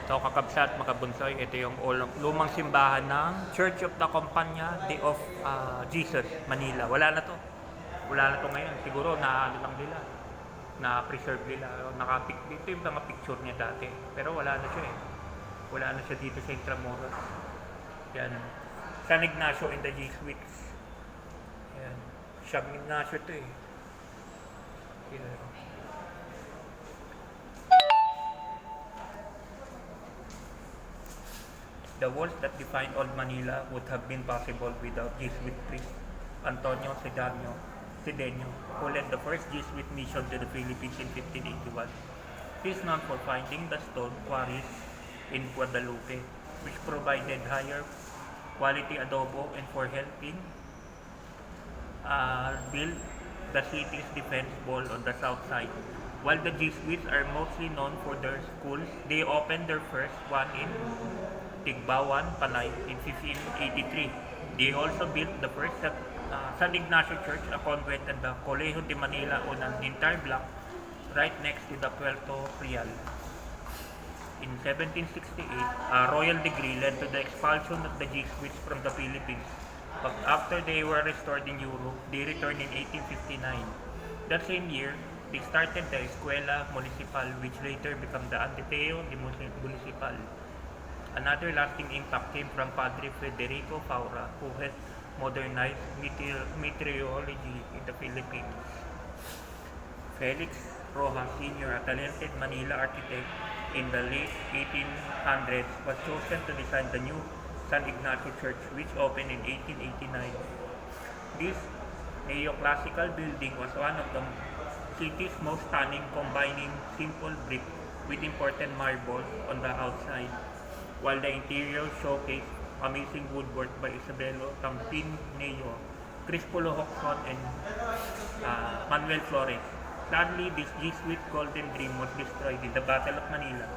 So, kakabsat, mga bunsoy, ito yung lumang simbahan ng Church of the Compania of Jesus, Manila. Wala na to. Wala na to ngayon. Siguro na ano lang nila. Na-preserve nila. Ito yung mga picture niya dati. Pero wala na siya eh. Wala na siya dito sa Intramuros. Yan. San Ignacio and the Jesuits. Yan. San Ignacio to eh. Yan. The walls that defined Old Manila would have been possible without Jesuit priest Antonio Cedeño, who led the first Jesuit mission to the Philippines in 1581. He is known for finding the stone quarries in Guadalupe, which provided higher quality adobo and for helping build the city's defense wall on the south side. While the Jesuits are mostly known for their schools, they opened their first one in Tigbawan, Panay in 1583. They also built the first San Ignacio Church, a convent, and the Colegio de Manila on an entire block right next to the Puerto Real. In 1768, a royal decree led to the expulsion of the Jesuits from the Philippines. But after they were restored in Europe, they returned in 1859. That same year, they started the Escuela Municipal, which later became the Ateneo Municipal. Another lasting impact came from Padre Federico Faura, who had modernized meteorology in the Philippines. Felix Rojas Sr., a talented Manila architect in the late 1800s, was chosen to design the new San Ignacio Church, which opened in 1889. This neoclassical building was one of the city's most stunning, combining simple brick with important marble on the outside, while the interior showcased amazing woodwork by Isabelo Campineo, Crispolo Hoxton, and Manuel Flores. Sadly, this Jesuit golden dream was destroyed in the Battle of Manila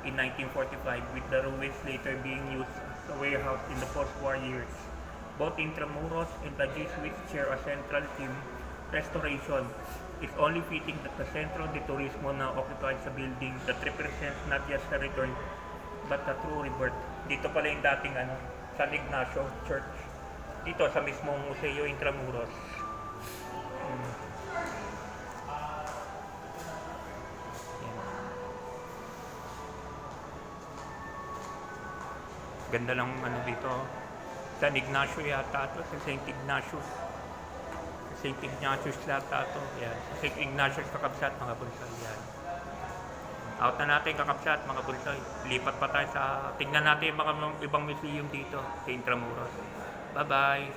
in 1945, with the ruins later being used as a warehouse in the post-war years. Both Intramuros and the Jesuits share a central theme: restoration. It's only fitting that the Centro de Turismo now occupies a building that represents not just a return but a true rebirth. Dito pala yung dating San Ignacio Church. Dito sa mismong Museo Intramuros. Ganda lang dito. San Ignacio yata ito. Sa St. Ignatius. St. Ignatius yata ito. Yan. St. Ignatius kakabsat, mga bulsoy. Yan. Out na natin kakabsat, mga bulsoy. Lipat pa tayo tingnan natin yung mga ibang museum dito sa Intramuros. Bye-bye!